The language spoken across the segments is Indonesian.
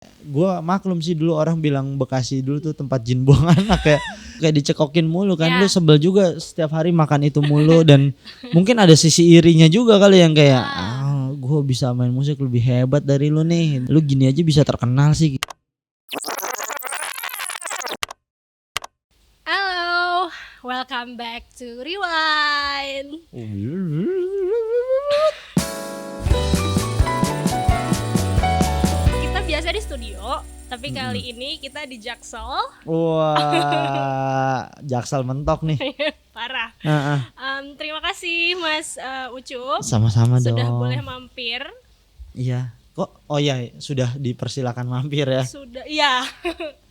Gue maklum sih dulu orang bilang Bekasi dulu tuh tempat jin buang anak kayak dicekokin mulu kan. Lu sebel juga setiap hari makan itu mulu dan mungkin ada sisi irinya juga kali yang kayak gue bisa main musik lebih hebat dari lu nih. Lu gini aja bisa terkenal sih. Halo, welcome back to Rewind. Kita biasa di studio, tapi kali ini kita di Jaksel. Wah, Jaksel mentok nih. Parah. Terima kasih Mas Ucup. Sama-sama dong. Sudah boleh mampir. Iya. Kok? Oh iya, sudah dipersilakan mampir ya. Sudah, iya.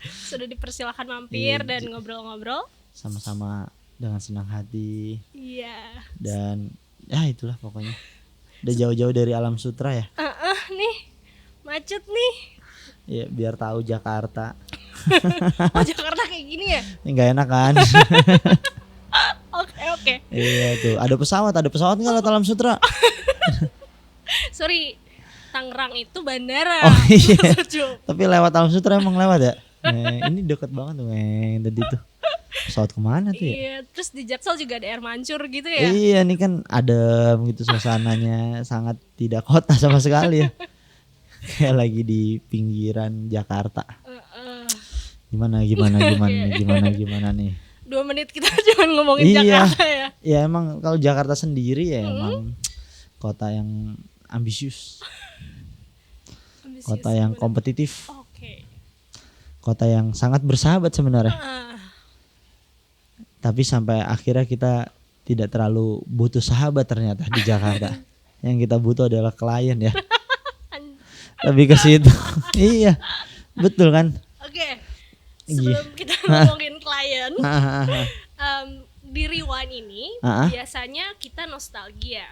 Sudah dipersilakan mampir dan ngobrol-ngobrol. Sama-sama dengan senang hati. Iya. Dan ya itulah pokoknya. Udah jauh-jauh dari alam sutra ya. Nih, macet nih. Ya biar tahu Jakarta. Oh, Jakarta kayak gini ya? Nggak enak kan? Oke. Iya tuh, ada pesawat nggak lewat alam sutra? Sorry, Tangerang itu bandara. Oh iya. Ucup. Tapi lewat alam sutra emang lewat ya? Ini deket banget tuh tadi tuh. Pesawat kemana tuh ya? Iya, terus di Jaksel juga ada air mancur gitu ya? Iya, ini kan adem gitu suasananya, sangat tidak kota sama sekali ya. Kayak lagi di pinggiran Jakarta. Gimana nih? 2 menit kita cuma ngomongin Jakarta ya. Iya emang kalau Jakarta sendiri ya emang kota yang ambisius. Kota yang kompetitif. Oke. Kota yang sangat bersahabat sebenarnya. Tapi sampai akhirnya kita tidak terlalu butuh sahabat ternyata di Jakarta. Yang kita butuh adalah klien ya. Lebih ke situ. Iya. Betul kan? Oke. Sebelum kita ngomongin klien, di Rewind ini biasanya kita nostalgia.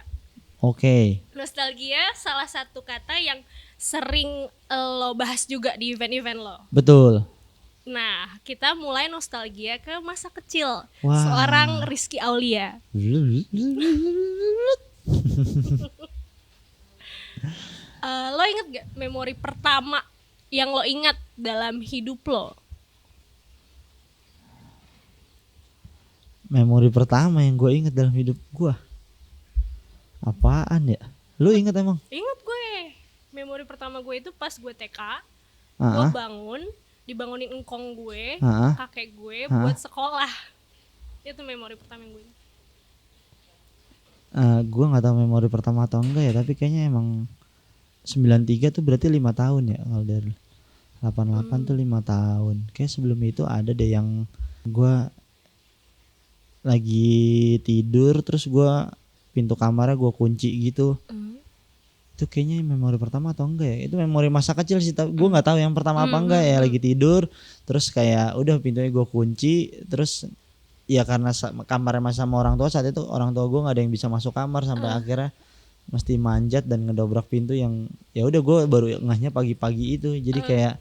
Oke. Nostalgia salah satu kata yang sering lo bahas juga di event-event lo. Betul. Nah, kita mulai nostalgia ke masa kecil Wah. seorang Rizky Aulia. Lo inget gak memori pertama yang lo ingat dalam hidup lo? Memori pertama yang gue ingat dalam hidup gue apaan ya? Lu inget emang? Ingat gue. Memori pertama gue itu pas gue TK. Gue dibangunin engkong gue, kakek gue buat sekolah. Itu memori pertama yang gue ingat. Gue nggak tahu memori pertama atau enggak ya, tapi kayaknya emang 93 tuh berarti 5 tahun ya. Kalau dari 88 tuh 5 tahun. Kayak sebelum itu ada deh yang gue lagi tidur terus gue pintu kamarnya gue kunci gitu. Itu kayaknya memori pertama atau enggak ya? Itu memori masa kecil sih, tapi gue nggak tahu yang pertama apa enggak ya. Lagi tidur terus kayak udah pintunya gue kunci, terus ya karena kamarnya masih sama orang tua, saat itu orang tua gue nggak ada yang bisa masuk kamar sampai akhirnya mesti manjat dan ngedobrak pintu yang ya udah gue baru ngehnya pagi-pagi itu. Jadi kayak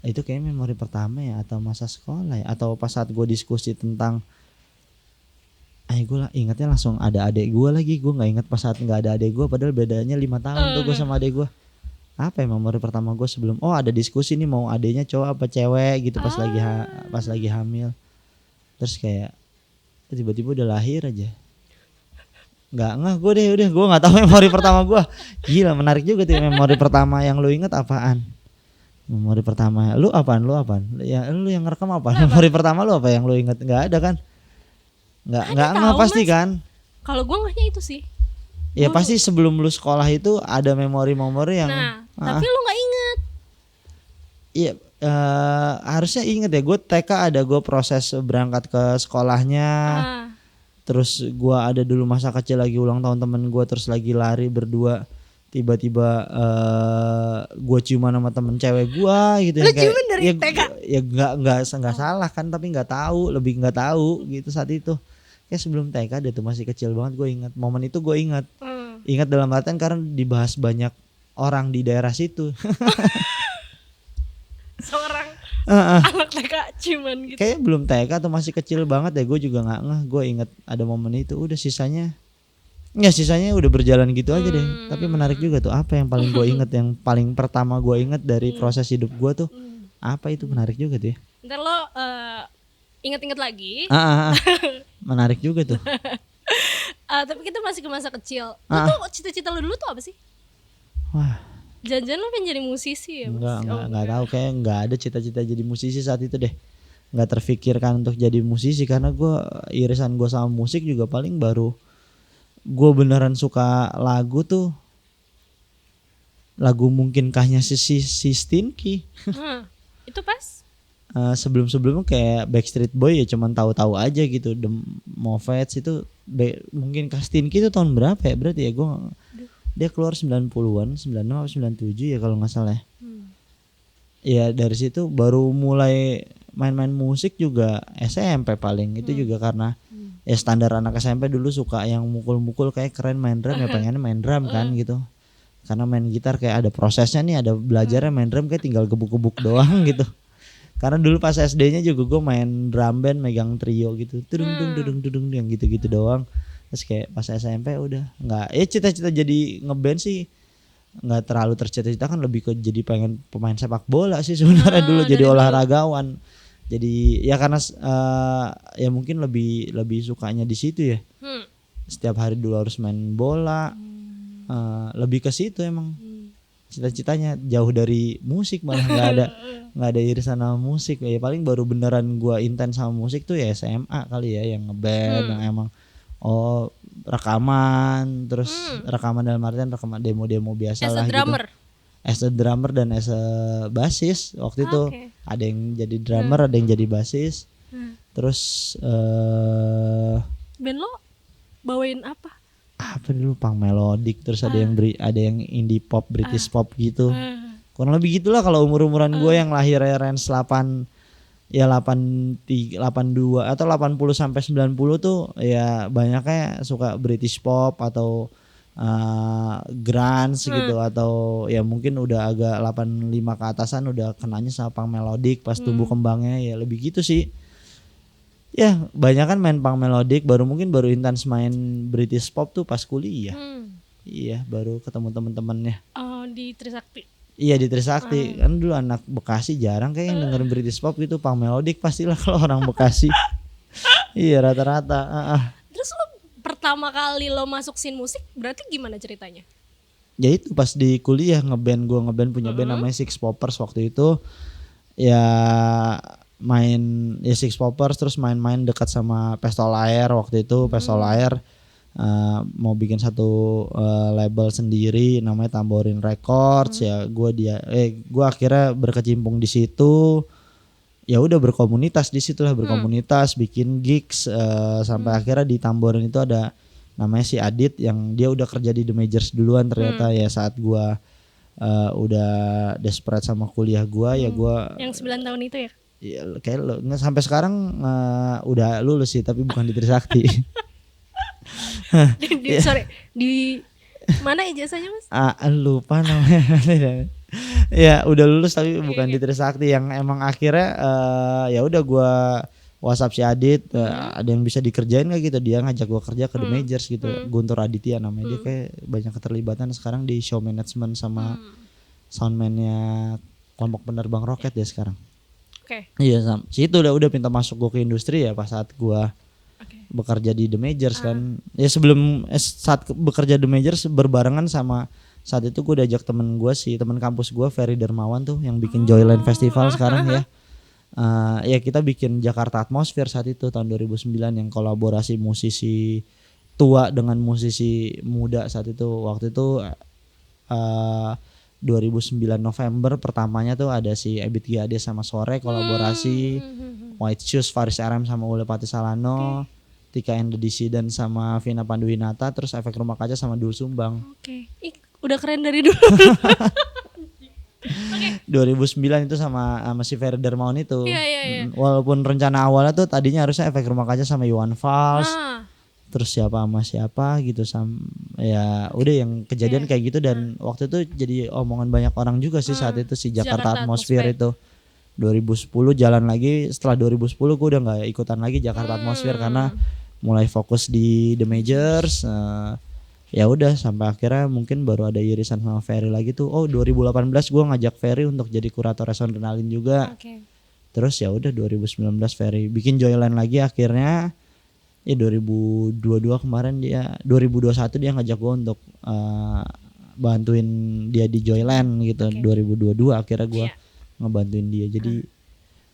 itu kayak memori pertama ya, atau masa sekolah ya, atau pas saat gue diskusi tentang gue ingatnya langsung ada adik gue lagi. Gue nggak ingat pas saat nggak ada adik gue, padahal bedanya 5 tahun tuh gue sama adik gue. Apa ya memori pertama gue sebelum ada diskusi nih mau adiknya cowok apa cewek gitu pas lagi hamil. Terus kayak tiba-tiba udah lahir aja. Nggak gue deh, udah gue nggak tahu memori pertama gue. Gila, menarik juga tuh memori pertama yang lu ingat apaan? Memori pertama lu apaan? Ya lu yang ngerekam apa? Memori pertama lu apa yang lu ingat? Nggak ada kan? Nggak pasti Mas. Kan? Kalau gue ngehnya itu sih. Ya pasti sebelum lu sekolah itu ada memori-memori yang. Tapi lu nggak ingat. Iya, harusnya inget ya. Gue TK ada gue proses berangkat ke sekolahnya. Terus gue ada dulu masa kecil lagi ulang tahun temen gue, terus lagi lari berdua. Tiba-tiba gue ciuman sama temen cewek gue gitu. Lu ciuman dari TK? Ya nggak salah kan, tapi nggak tahu gitu saat itu. Kayak sebelum TK dia tuh masih kecil banget, gue ingat momen itu. Gue ingat dalam artian karena dibahas banyak orang di daerah situ. Seorang anak TK ciuman gitu. Kayak belum TK atau masih kecil banget ya, gue juga nggak ngeh. Gue ingat ada momen itu, udah sisanya Ya sisanya udah berjalan gitu aja deh. Tapi menarik juga tuh, apa yang paling gue inget, yang paling pertama gue inget dari proses hidup gue tuh apa, itu menarik juga tuh ya. Ntar lo inget-inget lagi. Menarik juga tuh. Tapi kita masih ke masa kecil. Lo tuh cita-cita lo dulu tuh apa sih? Wah, jangan lo pengen jadi musisi ya? Enggak tahu, kayak nggak ada cita-cita jadi musisi saat itu deh. Nggak terfikirkan untuk jadi musisi, karena gue irisan gue sama musik juga paling baru gue beneran suka lagu tuh lagu Mungkinkahnya si Stinky. Itu pas sebelum-sebelumnya kayak Backstreet Boy ya cuman tahu-tahu aja gitu. The Moffats itu Mungkinkah Stinky itu tahun berapa ya berarti ya, dia keluar 90-an, 96 atau 97 ya kalau nggak salah ya. Ya dari situ baru mulai main-main musik juga SMP paling. Itu juga karena ya standar anak SMP dulu suka yang mukul-mukul, kayak keren main drum ya pengennya main drum kan gitu. Karena main gitar kayak ada prosesnya nih, ada belajarnya, main drum kayak tinggal gebuk-gebuk doang gitu. Karena dulu pas SD-nya juga gue main drum band, megang trio gitu, tudung yang gitu-gitu doang. Terus kayak pas SMP udah nggak, cita-cita jadi ngeband sih nggak terlalu tercita-cita, kan lebih ke jadi pengen pemain sepak bola sih sebenarnya dulu, jadi olahragawan. Jadi ya karena ya mungkin lebih sukanya di situ ya. Setiap hari dulu harus main bola. Lebih ke situ emang. Cita-citanya jauh dari musik, malah nggak ada irisan sama musik. Ya paling baru beneran gua intens sama musik tuh ya SMA kali ya, yang ngeband yang emang rekaman, terus rekaman dalam artian rekaman demo-demo biasa lah gitu. As a drummer dan as a bassist waktu itu. Ada yang jadi drummer, ada yang jadi bassist. Terus band lo bawain apa? Apa dulu, punk melodic, terus ada yang indie pop, British pop gitu. Kurang lebih gitulah kalau umur-umuran gue yang lahir range 82 atau 80 sampai 90 tuh ya banyaknya suka British pop atau grunge gitu, atau ya mungkin udah agak 85 ke atasan udah kenanya sama punk melodic pas tumbuh kembangnya, ya lebih gitu sih. Ya banyak kan main punk melodic, baru intens main British pop tuh pas kuliah. Iya, baru ketemu temen-temennya. Di Trisakti. Iya di Trisakti. Kan dulu anak Bekasi jarang kayak yang dengerin British pop gitu, punk melodic pastilah kalau orang Bekasi. Iya rata-rata. Terus lo pertama kali lo masuk scene musik berarti gimana ceritanya? Ya itu pas di kuliah ngeband punya band namanya Six Poppers waktu itu. Ya main ya Six Poppers, terus main-main dekat sama Pestol Air waktu itu. Pestol Air mau bikin satu label sendiri namanya Tamborin Records. Ya gue akhirnya berkecimpung di situ. Ya udah berkomunitas di situ lah, bikin gigs sampai akhirnya di Tamborin itu ada namanya si Adit yang dia udah kerja di The Majors duluan ternyata. Ya saat gue udah desperate sama kuliah gue, ya gue yang 9 tahun itu ya? Ya kayak lo sampai sekarang udah lulus sih, tapi bukan di Trisakti. Sorry, di mana ijazahnya Mas? Lupa namanya. Ya udah lulus tapi bukan di Trisakti, yang emang akhirnya ya udah gue WhatsApp si Adit, ada yang bisa dikerjain nggak gitu, dia ngajak gue kerja ke The Majors gitu. Guntur Aditya namanya, dia kayak banyak keterlibatan sekarang di show management sama soundman-nya kelompok penerbang roket dia sekarang. Iya, situ udah pinta masuk gue ke industri ya pas saat gue bekerja di The Majors kan. Ya sebelum saat bekerja The Majors berbarengan sama saat itu gue diajak temen kampus gue Ferry Dermawan tuh yang bikin Joyland Festival sekarang ya. Ya kita bikin Jakarta Atmosphere saat itu tahun 2009 yang kolaborasi musisi tua dengan musisi muda saat itu. Waktu itu 2009 November pertamanya tuh ada si Ebit Giade sama Sore kolaborasi, White Shoes Faris RM sama Ule Pati Salano, Tika and the Dissident sama Vina Panduwinata, terus Efek Rumah Kaca sama Dul Sumbang. Udah keren dari dulu. 2009 itu sama si Ferry Dermawan itu. Walaupun rencana awalnya tuh tadinya harusnya Efek Rumah Kaca sama Iwan Fals. Terus siapa gitu ya udah yang kejadian kayak gitu. Dan waktu itu jadi omongan banyak orang juga sih saat itu si Jakarta Atmosphere itu 2010 jalan lagi. Setelah 2010 gue udah gak ikutan lagi Jakarta Atmosphere karena mulai fokus di The Majors. ya udah sampai akhirnya mungkin baru ada irisan sama Ferry lagi tuh. 2018 gue ngajak Ferry untuk jadi kurator Resonadrenalin juga. Terus ya udah 2019 Ferry bikin Joyland lagi akhirnya. Ya 2022 kemarin 2021 dia ngajak gue untuk bantuin dia di Joyland gitu. 2022 akhirnya gue ngebantuin dia. Jadi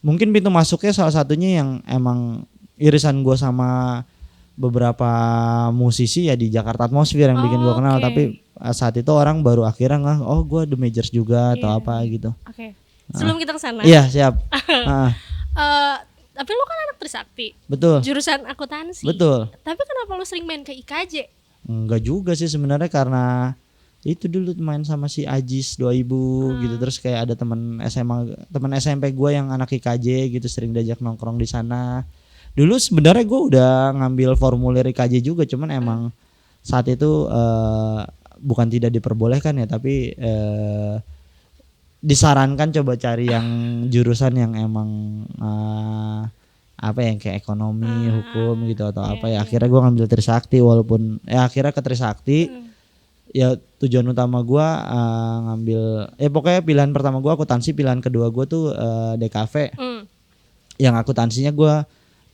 mungkin pintu masuknya salah satunya yang emang irisan gue sama beberapa musisi ya di Jakarta Atmosphere yang bikin gue kenal. Tapi saat itu orang baru akhirnya gue The Majors juga atau apa gitu. Sebelum kita kesana. Iya siap. Tapi lu kan anak Trisakti. Betul. Jurusan akuntansi. Betul. Tapi kenapa lu sering main ke IKJ? Enggak juga sih sebenarnya, karena itu dulu main sama si Ajis 2000 gitu. Terus kayak ada teman SMP gue yang anak IKJ gitu, sering diajak nongkrong di sana. Dulu sebenarnya gue udah ngambil formulir IKJ juga, cuman emang saat itu bukan tidak diperbolehkan ya, tapi disarankan coba cari yang jurusan yang emang apa yang kayak ekonomi, hukum gitu atau apa ya. Akhirnya gue ngambil Trisakti, walaupun ya akhirnya ke Trisakti. Ya tujuan utama gue ngambil pokoknya pilihan pertama gue akuntansi, pilihan kedua gue tuh DKV. Yang akuntansinya gue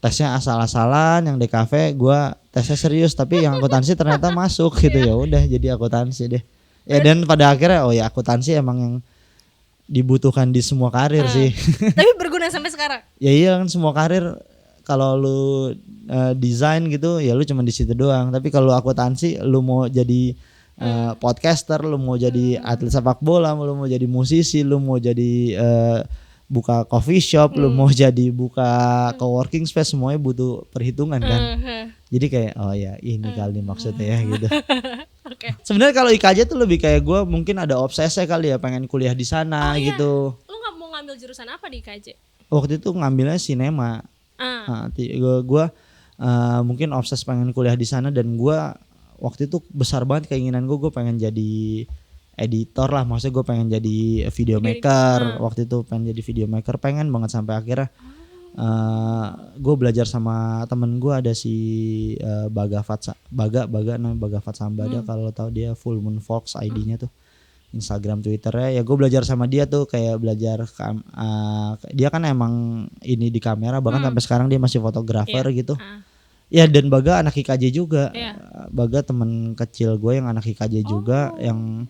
tesnya asal-asalan, yang DKV gue tesnya serius, tapi yang akuntansi ternyata masuk gitu. Ya udah jadi akuntansi deh. Ya dan pada akhirnya ya akuntansi emang yang dibutuhkan di semua karir sih. Tapi berguna sampai sekarang. Ya iya kan, semua karir kalau lu desain gitu ya lu cuma di situ doang. Tapi kalau akuntansi lu mau jadi podcaster, lu mau jadi atlet sepak bola, lu mau jadi musisi, lu mau jadi buka coffee shop, lu mau jadi buka coworking space, semuanya butuh perhitungan kan. Jadi kayak ini kali maksudnya ya gitu. Sebenarnya kalau IKJ tuh lebih kayak gue mungkin ada obsesi kali ya, pengen kuliah di sana gitu. Lu nggak mau ngambil jurusan apa di IKJ? Waktu itu ngambilnya sinema. Gue mungkin obses pengen kuliah di sana, dan gue waktu itu besar banget keinginan gue pengen jadi editor lah, maksudnya gue pengen jadi video maker. Waktu itu pengen jadi video maker, pengen banget, sampai akhirnya gue belajar sama temen gue, ada si Baga namanya Baga Fat Sambada. Kalau tahu dia Full Moon Fox ID-nya tuh, Instagram Twitternya. Ya gue belajar sama dia tuh, kayak belajar dia kan emang ini di kamera, bahkan sampai sekarang dia masih fotografer gitu. Ya dan Baga anak IKJ juga. Baga temen kecil gue yang anak IKJ juga, yang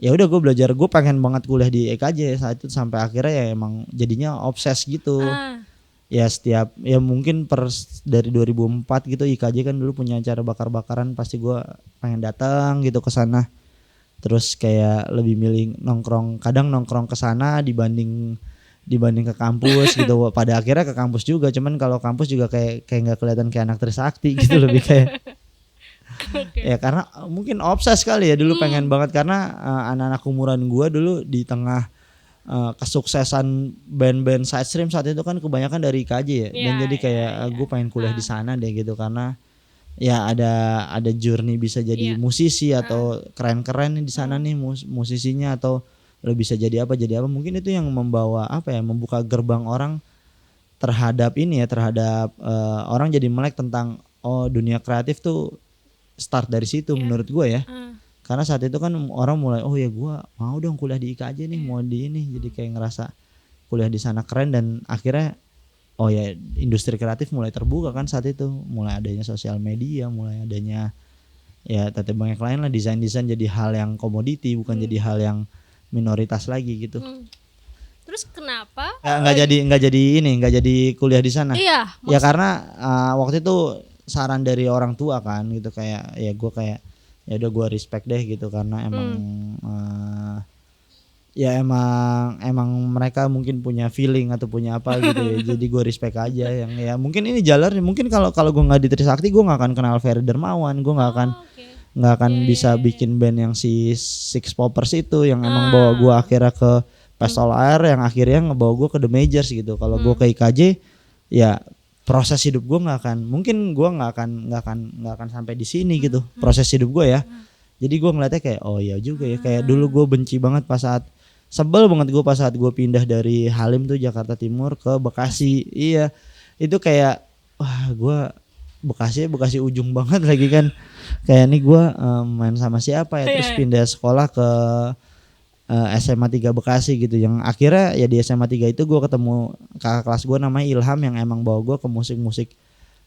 ya udah gue belajar, gue pengen banget kuliah di IKJ saat itu, sampai akhirnya ya emang jadinya obses gitu. Ya setiap ya mungkin dari 2004 gitu, IKJ kan dulu punya acara bakar-bakaran, pasti gue pengen datang gitu ke sana. Terus kayak lebih milih kadang nongkrong ke sana dibanding ke kampus gitu. Pada akhirnya ke kampus juga, cuman kalau kampus juga kayak nggak kelihatan kayak anak Trisakti gitu, lebih kayak ya karena mungkin obses kali ya dulu, pengen banget, karena anak-anak umuran gue dulu di tengah kesuksesan band-band side stream saat itu kan kebanyakan dari IKJ ya. Dan jadi kayak gue pengen kuliah di sana deh gitu, karena ya ada journey bisa jadi musisi atau keren-keren di sana nih musisinya, atau lo bisa jadi apa. Mungkin itu yang membawa membuka gerbang orang terhadap orang jadi melek tentang dunia kreatif tuh start dari situ menurut gue ya. Karena saat itu kan orang mulai ya gue mau dong kuliah di IKJ nih, mau di ini, jadi kayak ngerasa kuliah di sana keren. Dan akhirnya industri kreatif mulai terbuka kan saat itu, mulai adanya sosial media, mulai adanya ya banyak lain lah, desain jadi hal yang komoditi, bukan jadi hal yang minoritas lagi gitu. Terus kenapa nggak jadi kuliah di sana? Ya karena waktu itu saran dari orang tua kan gitu, kayak ya gue kayak ya udah gue respect deh gitu, karena emang emang mereka mungkin punya feeling atau punya apa gitu ya. Jadi gue respect aja, yang ya mungkin ini jalan. Mungkin kalau gue nggak di Trisakti, gue nggak akan kenal Ferry Dermawan, gue nggak akan bisa bikin band yang si Six Poppers itu, yang emang bawa gue akhirnya ke Pestol Air, yang akhirnya ngebawa gue ke The Majors gitu. Kalau gue ke IKJ ya proses hidup gue nggak akan sampai di sini gitu, proses hidup gue ya. Jadi gue ngeliatnya kayak ya juga ya, kayak dulu gue benci banget sebel banget gue pas saat gue pindah dari Halim tuh Jakarta Timur ke Bekasi. Iya itu kayak gue Bekasi ujung banget lagi kan. Kayak nih gue main sama siapa ya, terus pindah sekolah ke SMA 3 Bekasi gitu. Yang akhirnya ya di SMA 3 itu gue ketemu kakak kelas gue namanya Ilham yang emang bawa gue ke musik-musik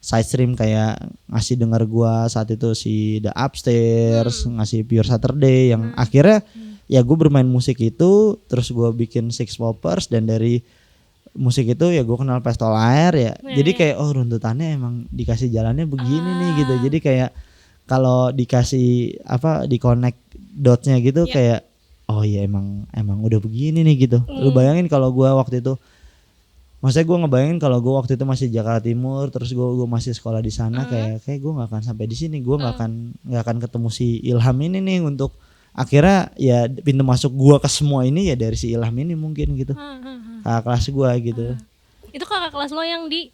side stream, kayak ngasih denger gue saat itu si The Upstairs, ngasih Pure Saturday yang akhirnya ya gue bermain musik itu, terus gue bikin Six Poppers, dan dari musik itu ya gue kenal Pistol Air ya. Jadi kayak runtutannya emang dikasih jalannya begini nih gitu. Jadi kayak kalau dikasih di connect dotnya gitu kayak oh iya emang udah begini nih gitu. Lu bayangin kalau gue waktu itu, maksudnya gue ngebayangin kalau gue waktu itu masih Jakarta Timur, terus gue masih sekolah di sana, kayak gue nggak akan sampai di sini. Gue nggak akan ketemu si Ilham ini nih, untuk akhirnya ya pintu masuk gue ke semua ini ya dari si Ilham ini mungkin gitu. Kakak kelas gue gitu. Itu kakak kelas lo yang di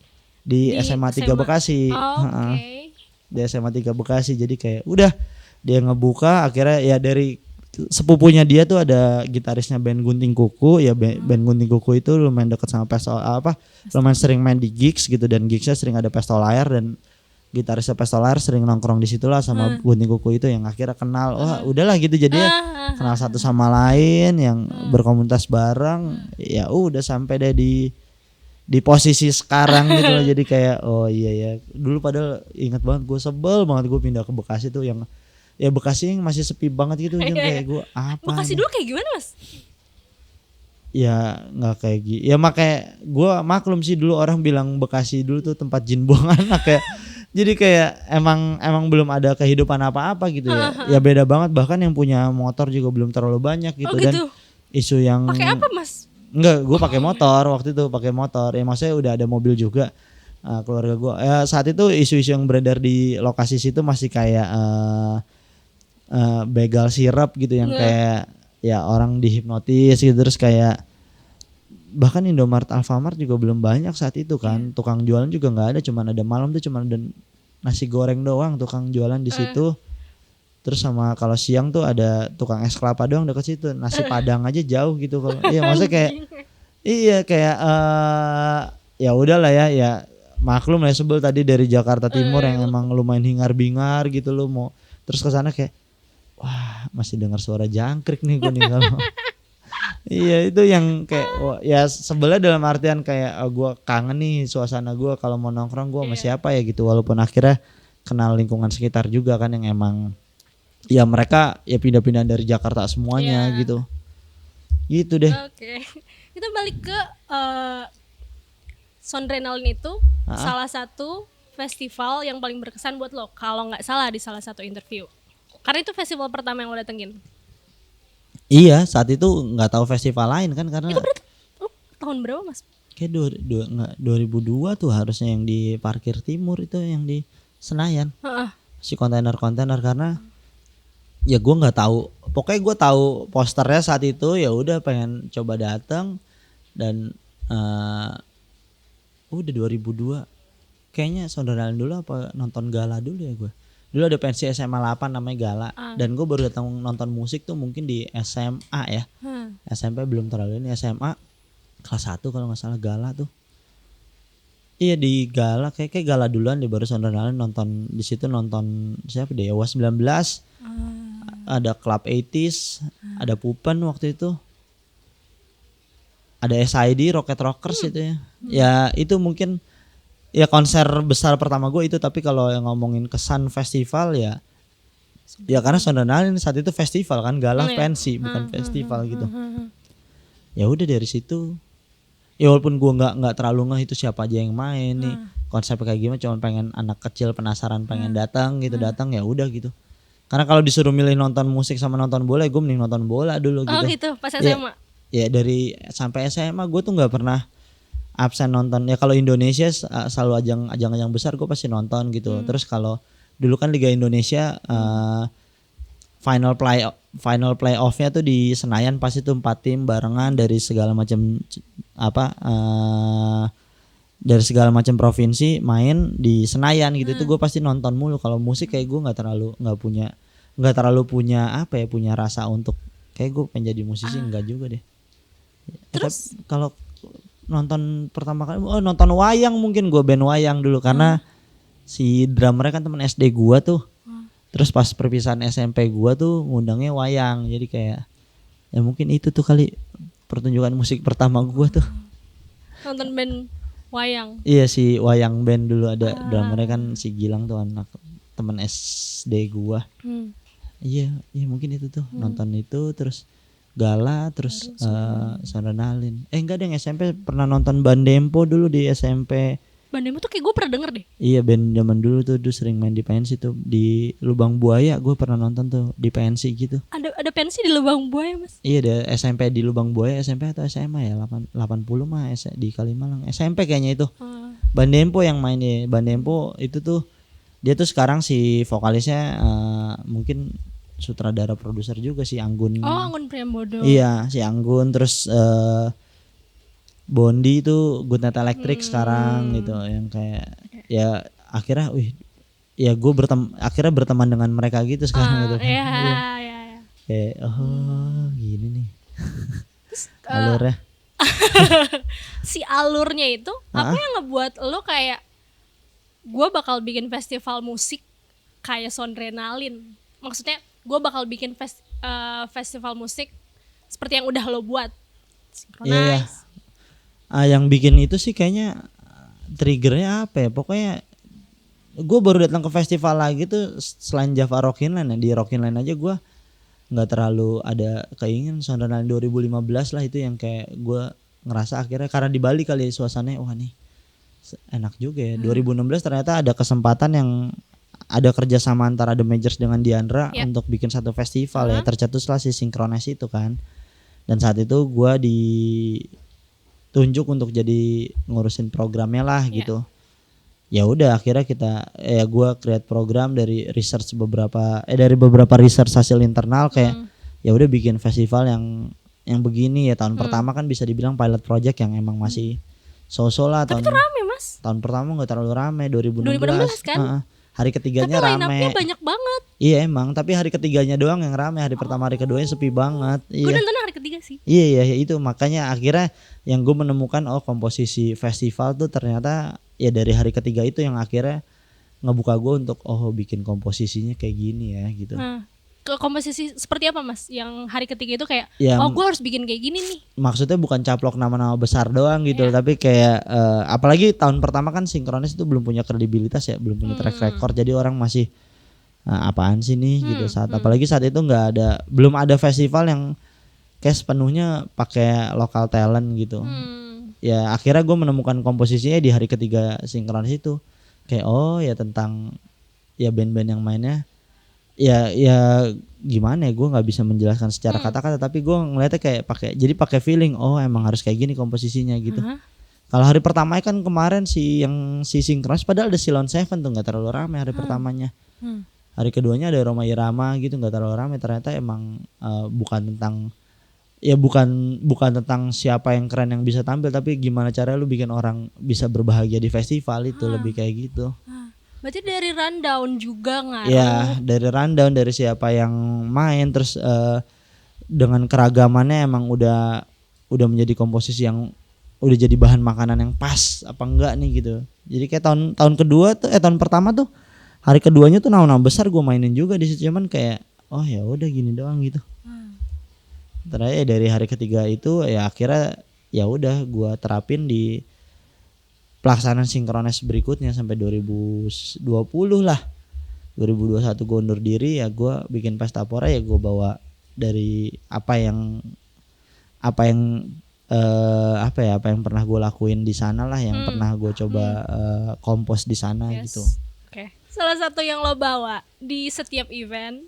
SMA 3 Bekasi. Okay. Di SMA 3 Bekasi. Jadi kayak udah dia ngebuka, akhirnya ya dari sepupunya dia tuh ada gitarisnya band Gunting Kuku ya. Band Gunting Kuku itu lumayan deket sama lumayan sering main di gigs gitu, dan gigsnya sering ada Pistol Air, dan gitarisnya Pistol Air sering nongkrong di situ lah sama Gunting Kuku itu, yang akhirnya kenal. Wah udahlah gitu, jadi kenal satu sama lain, yang berkomunitas bareng. Ya udah sampai deh di posisi sekarang gitu loh. Jadi kayak oh iya ya, dulu padahal ingat banget gue sebel banget gue pindah ke Bekasi tuh, yang ya Bekasi yang masih sepi banget gitu. Kayak gue apa Bekasi dulu kayak gimana Mas? Ya nggak kayak gitu ya, makanya gue maklum sih dulu orang bilang Bekasi dulu tuh tempat jin buang anak kayak. Jadi kayak emang belum ada kehidupan apa-apa gitu ya. Ya beda banget, bahkan yang punya motor juga belum terlalu banyak gitu. Dan isu yang pakai apa Mas? Enggak, gue pakai motor waktu itu, pakai motor. Ya maksudnya udah ada mobil juga. Keluarga gue. Ya saat itu isu-isu yang beredar di lokasi situ masih kayak begal sirap gitu, yang kayak ya orang dihipnotis gitu, terus kayak bahkan Indomaret, Alfamart juga belum banyak saat itu kan. Tukang jualan juga nggak ada, cuman ada malam tuh cuman ada nasi goreng doang tukang jualan di situ. Terus sama kalau siang tuh ada tukang es kelapa doang deket situ. Nasi Padang aja jauh gitu kalau. Iya maksudnya kayak kayak ya udahlah ya maklum lah, sebel tadi dari Jakarta Timur yang emang lumayan hingar-bingar gitu, lu mau terus ke sana kayak wah masih dengar suara jangkrik nih gue nih kalau. Iya itu yang kayak ya sebelah dalam artian kayak gue kangen nih suasana gue kalau mau nongkrong gue sama siapa ya gitu, walaupun akhirnya kenal lingkungan sekitar juga kan yang emang ya mereka ya pindah-pindah dari Jakarta semuanya gitu deh. Oke. Kita balik ke Sondrenalin itu salah satu festival yang paling berkesan buat lo kalau nggak salah di salah satu interview, karena itu festival pertama yang lo datengin. Iya, saat itu nggak tahu festival lain kan, karena itu berarti tahun berapa Mas? Kayak 2002 tuh harusnya, yang di parkir timur itu, yang di Senayan. Si kontainer karena ya gue nggak tahu, pokoknya gue tahu posternya saat itu, ya udah pengen coba datang, dan udah 2002 kayaknya Sondrenalin dulu apa nonton gala dulu ya gue. Dulu ada pensi SMA 8 namanya Gala. Dan gue baru datang nonton musik tuh mungkin di SMA ya. SMP belum terlalu, ini SMA kelas 1 kalau gak salah Gala tuh. Iya di Gala, kayak Gala duluan deh baru Sondrenalin. Nonton di situ, nonton siapa deh, Dewa 19. Ada Club 80s, ada Pupen waktu itu. Ada SID, Rocket Rockers itu ya. Ya itu mungkin ya konser besar pertama gue itu. Tapi kalau yang ngomongin kesan festival ya karena Sondrenalin saat itu festival kan, Gala pensi bukan festival gitu. Ya udah dari situ ya walaupun gue nggak terlalu ngeh itu siapa aja yang main nih, konsepnya kayak gimana, cuma pengen anak kecil penasaran pengen datang gitu, datang ya udah gitu. Karena kalau disuruh milih nonton musik sama nonton bola, gue mending nonton bola dulu gitu. Oh gitu pas SMA. Ya dari sampai SMA gue tuh nggak pernah absen nonton. Ya kalau Indonesia selalu ajang-ajang besar gue pasti nonton gitu. Terus kalau dulu kan Liga Indonesia final playoff-nya tuh di Senayan, pasti tuh 4 tim barengan dari segala macam dari segala macam provinsi main di Senayan gitu. Itu gue pasti nonton mulu. Kalau musik kayak gue nggak terlalu punya punya rasa untuk kayak gue pengen jadi musisi, enggak juga deh. Terus kalau nonton pertama kali nonton wayang, mungkin gue band wayang dulu karena si drummernya kan teman SD gua tuh. Terus pas perpisahan SMP gua tuh ngundangnya wayang. Jadi kayak ya mungkin itu tuh kali pertunjukan musik pertama gua tuh. Nonton band wayang. Iya, si wayang band dulu ada drummernya kan si Gilang tuh, anak teman SD gua. Iya mungkin itu tuh nonton itu terus Gala terus Sondrenalin. Enggak deh, SMP pernah nonton Bandempo dulu di SMP. Bandempo tuh kayak gue pernah denger deh. Iya, band zaman dulu tuh sering main di pensi tuh di Lubang Buaya. Gue pernah nonton tuh di pensi gitu. Ada pensi di Lubang Buaya, Mas? Iya, ada SMP di Lubang Buaya. SMP atau SMA ya? 80 mah di Kalimalang. SMP kayaknya itu. Bandempo yang main ya. Bandempo itu tuh dia tuh sekarang si vokalisnya mungkin sutradara produser juga si Anggun. Oh, Anggun Priambodo. Iya, si Anggun terus Bondi itu Goodnight Electric sekarang gitu, yang kayak ya akhirnya ya gue akhirnya berteman dengan mereka gitu sekarang gitu. Iya. Kayak gini nih. Alurnya. Si alurnya itu apa yang ngebuat lo kayak gue bakal bikin festival musik kayak Sondrenalin? Maksudnya gue bakal bikin festival musik seperti yang udah lo buat. Synchronize. Yang bikin itu sih kayaknya triggernya apa ya? Pokoknya gue baru datang ke festival lagi tuh selain Java Rockinland ya, di Rockinland aja gue nggak terlalu ada keinginan. Sondrenalin 2015 lah itu yang kayak gue ngerasa akhirnya karena di Bali kali ya suasananya wah nih enak juga ya. 2016 ternyata ada kesempatan yang ada kerjasama antara The Majors dengan Diandra untuk bikin satu festival ya, tercetuslah si Synchronize itu kan. Dan saat itu gue ditunjuk untuk jadi ngurusin programnya lah gitu. Ya udah akhirnya gue create program dari research dari beberapa research hasil internal kayak ya udah bikin festival yang begini ya. Tahun pertama kan bisa dibilang pilot project yang emang masih so-so lah. Tapi itu rame, Mas. Tahun pertama gak terlalu rame, 2016 kan. Hari ketiganya tapi rame. Tapi line-up-nya banyak banget. Iya emang, tapi hari ketiganya doang yang rame. Hari pertama, hari keduanya sepi banget. Gue nonton hari ketiga sih. Iya itu makanya akhirnya yang gue menemukan komposisi festival tuh ternyata ya dari hari ketiga itu yang akhirnya ngebuka gue untuk bikin komposisinya kayak gini ya gitu. Ke komposisi seperti apa, Mas? Yang hari ketiga itu kayak gue harus bikin kayak gini nih. Maksudnya bukan caplok nama-nama besar doang gitu, tapi kayak apalagi tahun pertama kan Synchronize itu belum punya kredibilitas ya, belum punya track record, jadi orang masih apaan sih nih gitu apalagi saat itu belum ada festival yang kayak sepenuhnya pakai lokal talent gitu. Ya akhirnya gue menemukan komposisinya di hari ketiga Synchronize itu kayak ya tentang ya band-band yang mainnya ya gimana ya, gue nggak bisa menjelaskan secara kata-kata, tapi gue ngeliatnya kayak pakai feeling emang harus kayak gini komposisinya gitu. Kalau hari pertama kan kemarin si Synchronize padahal ada Silon Seven tuh nggak terlalu ramai hari pertamanya. Hari keduanya ada Roma Irama gitu nggak terlalu ramai, ternyata emang bukan tentang siapa yang keren yang bisa tampil, tapi gimana cara lu bikin orang bisa berbahagia di festival itu, lebih kayak gitu. Berarti dari rundown juga ngaruh. Ya dari rundown, dari siapa yang main, terus dengan keragamannya emang udah menjadi komposisi yang udah jadi bahan makanan yang pas apa enggak nih gitu. Jadi kayak tahun pertama tuh hari keduanya tuh nama-nama besar gue mainin juga di situ, cuman kayak ya udah gini doang gitu. Ternyata dari hari ketiga itu ya akhirnya ya udah gue terapin di pelaksanaan Synchronize berikutnya sampai 2020 lah. 2021 gue undur diri, ya gue bikin pesta pora, ya gue bawa dari apa yang pernah gue lakuin di sana lah, yang pernah gue coba kompos di sana gitu. Oke. Salah satu yang lo bawa di setiap event,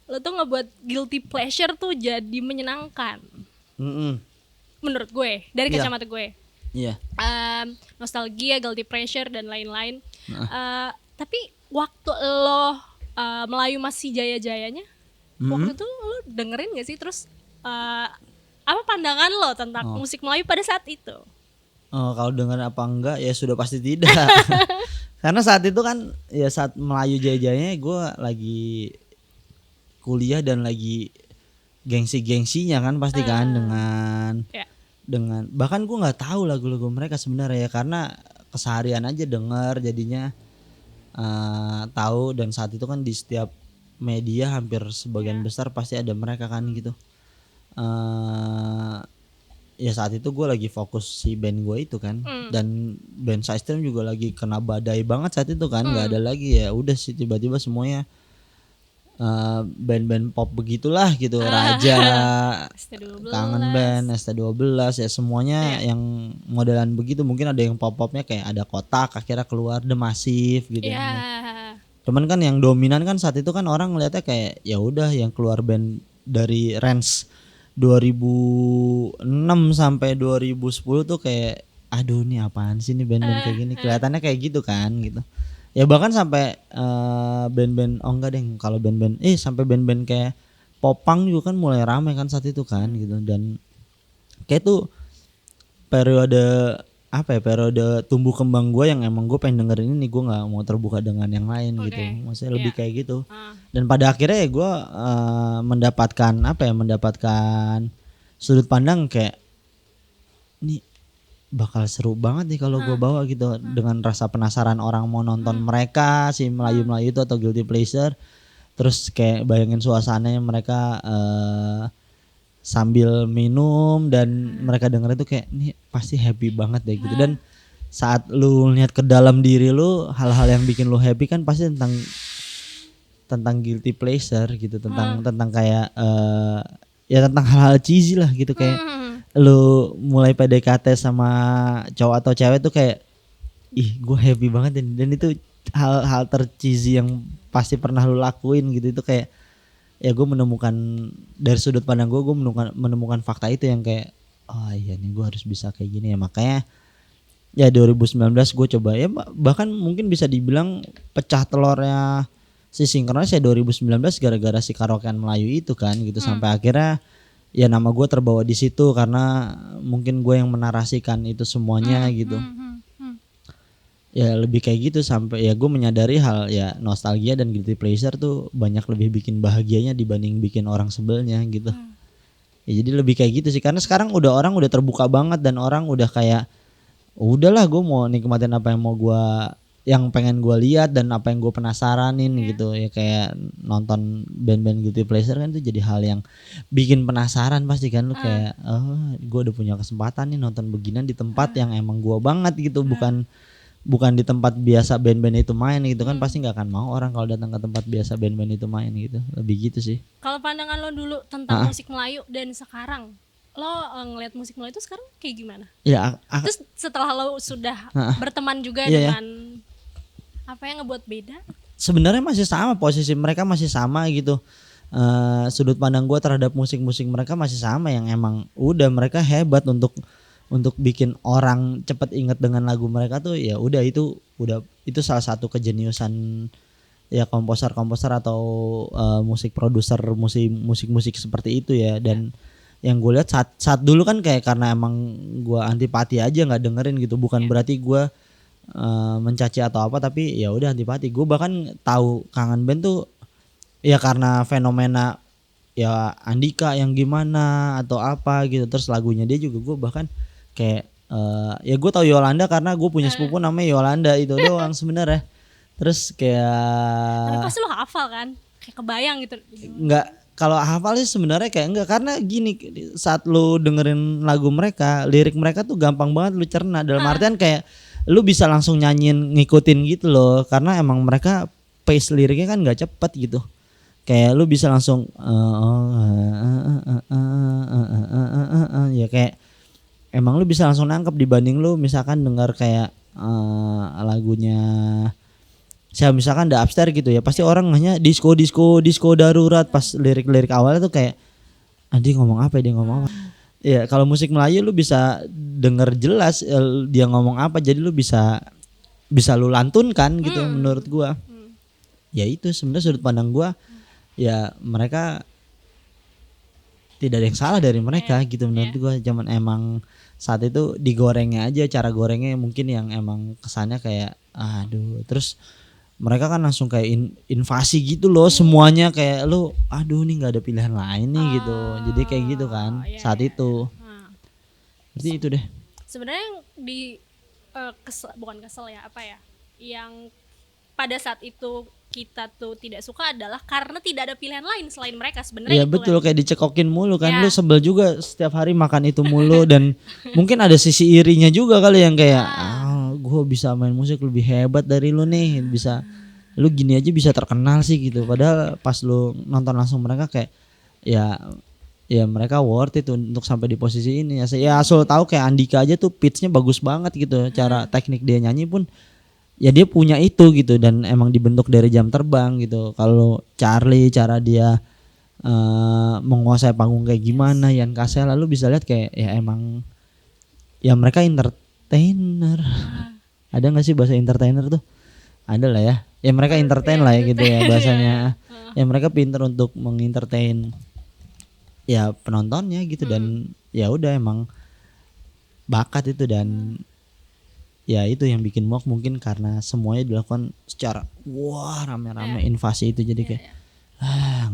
lo tuh ngebuat guilty pleasure tuh jadi menyenangkan. Menurut gue, dari kacamata gue. Iya. Nostalgia, guilty pleasure dan lain-lain. Tapi waktu lo Melayu masih jaya-jayanya, waktu itu lo dengerin gak sih? Terus apa pandangan lo tentang musik Melayu pada saat itu? Kalau dengerin apa enggak ya sudah pasti tidak. Karena saat itu kan ya saat Melayu jaya-jayanya gue lagi kuliah dan lagi gengsi-gengsinya kan pasti kan dengan bahkan gue nggak tahu lagu-lagu mereka sebenarnya ya, karena keseharian aja denger, jadinya tahu, dan saat itu kan di setiap media hampir sebagian besar pasti ada mereka kan gitu. Ya saat itu gue lagi fokus si band gue itu kan, dan band System juga lagi kena badai banget saat itu kan, nggak ada lagi, ya udah sih tiba-tiba semuanya band-band pop begitulah gitu, Raja, ST12. Kangen Band, ST12 ya semuanya yang modelan begitu. Mungkin ada yang pop-popnya kayak ada Kotak akhirnya keluar, The Massive gitu. Iya. Cuman kan yang dominan kan saat itu kan orang ngeliatnya kayak ya udah yang keluar band dari range 2006 sampai 2010 tuh kayak aduh nih apaan sih nih band-band kayak gini, kelihatannya kayak gitu kan gitu. Ya bahkan sampai band-band enggak deh, kalau band-band sampai band-band kayak popang juga kan mulai ramai kan saat itu kan gitu. Dan kayak tuh periode periode tumbuh kembang gue yang emang gue pengen dengerin ini, gue nggak mau terbuka dengan yang lain gitu, maksudnya lebih kayak gitu. Dan pada akhirnya ya gue mendapatkan sudut pandang kayak ini bakal seru banget nih kalau gue bawa gitu, dengan rasa penasaran orang mau nonton mereka si Melayu-Melayu itu atau Guilty Pleasure. Terus kayak bayangin suasananya mereka sambil minum dan mereka denger itu kayak ini pasti happy banget deh gitu. Dan saat lu lihat ke dalam diri lu, hal-hal yang bikin lu happy kan pasti tentang guilty pleasure gitu, tentang kayak ya tentang hal-hal cheesy lah gitu, kayak lu mulai PDKT sama cowok atau cewek tuh kayak ih gue happy banget, dan itu hal-hal tercheesy yang pasti pernah lu lakuin gitu. Itu kayak ya gue menemukan dari sudut pandang gue menemukan fakta itu yang kayak oh iya nih gue harus bisa kayak gini ya. Makanya ya 2019 gue coba ya, bahkan mungkin bisa dibilang pecah telurnya si Synchronize ya 2019 gara-gara si karaokean Melayu itu kan gitu. Sampai akhirnya ya nama gue terbawa di situ karena mungkin gue yang menarasikan itu semuanya gitu. Ya lebih kayak gitu, sampai ya gue menyadari hal ya nostalgia dan guilty pleasure tuh banyak lebih bikin bahagianya dibanding bikin orang sebelnya gitu. Ya jadi lebih kayak gitu sih, karena sekarang orang udah terbuka banget dan orang udah kayak udahlah gue mau nikmatin apa yang pengen gue lihat dan apa yang gue penasaranin gitu ya. Kayak nonton band-band guilty pleasure kan itu jadi hal yang bikin penasaran pasti kan lu, kayak oh gue udah punya kesempatan nih nonton beginian di tempat yang emang gue banget gitu, bukan di tempat biasa band-band itu main gitu kan. Pasti nggak akan mau orang kalau datang ke tempat biasa band-band itu main gitu, lebih gitu sih. Kalau pandangan lo dulu tentang musik Melayu dan sekarang, lo ngelihat musik Melayu itu sekarang kayak gimana? Ya, terus setelah lo sudah berteman juga dengan apa yang ngebuat beda? Sebenarnya masih sama, posisi mereka masih sama gitu. Sudut pandang gue terhadap musik-musik mereka masih sama, yang emang udah mereka hebat untuk bikin orang cepat inget dengan lagu mereka tuh. Ya udah itu salah satu kejeniusan ya komposer atau musik produser musik seperti itu ya. Dan yang gue lihat saat dulu kan kayak karena emang gue antipati aja nggak dengerin gitu, bukan berarti gue mencaci atau apa, tapi ya udah antipati. Gue bahkan tahu Kangen Band tuh ya karena fenomena ya Andika yang gimana atau apa gitu. Terus lagunya dia juga gue bahkan kayak ya gue tahu Yolanda karena gue punya sepupu namanya Yolanda, itu doang sebenarnya. Terus kayak tapi pasti lo hafal kan, kayak kebayang gitu. Enggak, kalau hafal sih sebenarnya kayak enggak, karena gini, saat lu dengerin lagu mereka, lirik mereka tuh gampang banget lu cerna, dalam artian kayak lu bisa langsung nyanyiin ngikutin gitu loh, karena emang mereka pace liriknya kan nggak cepet gitu. Kayak lu bisa langsung ya kayak emang lu bisa langsung nangkep dibanding lu misalkan dengar kayak lagunya misalkan The Upstairs gitu ya, pasti orang hanya disco darurat, pas lirik awalnya tuh kayak dia ngomong apa. Ya kalau musik Melayu lu bisa denger jelas dia ngomong apa, jadi lu bisa lu lantunkan gitu. Menurut gua ya itu sebenarnya sudut pandang gua, ya mereka tidak ada yang salah dari mereka gitu menurut gua. Cuman emang saat itu digorengnya aja, cara gorengnya mungkin yang emang kesannya kayak aduh. Terus mereka kan langsung kayak invasi gitu loh semuanya, kayak lu aduh nih nggak ada pilihan lain nih gitu. Jadi kayak gitu kan saat itu. Berarti itu deh. Sebenarnya yang di bukan kesel ya, apa ya, yang pada saat itu kita tuh tidak suka adalah karena tidak ada pilihan lain selain mereka sebenarnya. Iya itu betul, kan. kayak dicekokin mulu kan. Ya. Lu sebel juga setiap hari makan itu mulu. Dan mungkin ada sisi irinya juga kali yang kayak gue bisa main musik lebih hebat dari lu nih, bisa lu gini aja bisa terkenal sih gitu. Padahal pas lu nonton langsung mereka kayak ya mereka worth it untuk sampai di posisi ini. Ya asal tahu kayak Andika aja tuh pitch-nya bagus banget gitu. Cara teknik dia nyanyi pun ya dia punya itu gitu, dan emang dibentuk dari jam terbang gitu. Kalau Charlie cara dia menguasai panggung kayak gimana, Yan Kasel lalu bisa lihat kayak ya emang ya mereka entertainer. Ada nggak sih bahasa entertainer tuh? Ada lah ya. Ya mereka entertain lah ya gitu ya bahasanya. Ya mereka pinter untuk mengentertain ya penontonnya gitu, dan ya udah emang bakat itu. Dan ya itu yang bikin muak mungkin karena semuanya dilakukan secara wah rame-rame invasi itu, jadi kayak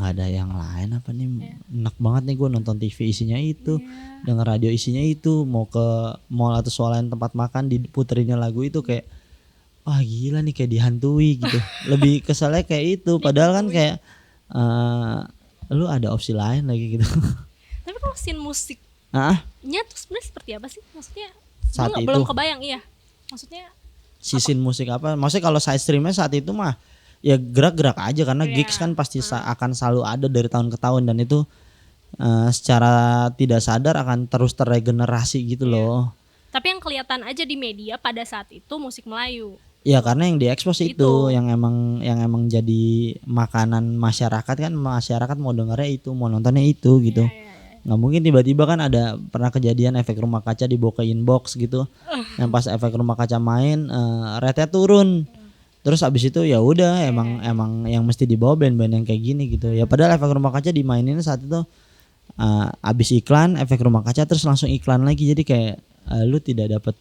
nggak ada yang lain apa nih, enak banget nih gue nonton TV isinya itu, denger radio isinya itu, mau ke mall atau swalayan tempat makan diputerinnya lagu itu kayak wah gila nih kayak dihantui gitu. Lebih kesalnya kayak itu, padahal kan kayak lu ada opsi lain lagi gitu. Tapi kalau scene musiknya tuh sebenarnya seperti apa sih? Maksudnya saat itu belum kebayang. Iya. Maksudnya scene musik apa? Maksudnya kalau side streamnya saat itu mah ya gerak-gerak aja karena gigs kan pasti akan selalu ada dari tahun ke tahun, dan itu secara tidak sadar akan terus terregenerasi gitu loh. Tapi yang kelihatan aja di media pada saat itu musik Melayu. Ya karena yang diekspos itu yang emang jadi makanan masyarakat kan, masyarakat mau dengarnya itu, mau nontonnya itu gitu. Nggak mungkin tiba-tiba kan ada pernah kejadian efek rumah kaca dibawa ke inbox gitu. Yang pas efek rumah kaca main rate-nya turun. Terus abis itu ya udah emang yang mesti dibawa band-band yang kayak gini gitu. Ya padahal efek rumah kaca dimainin saat itu abis iklan efek rumah kaca terus langsung iklan lagi, jadi kayak lu tidak dapat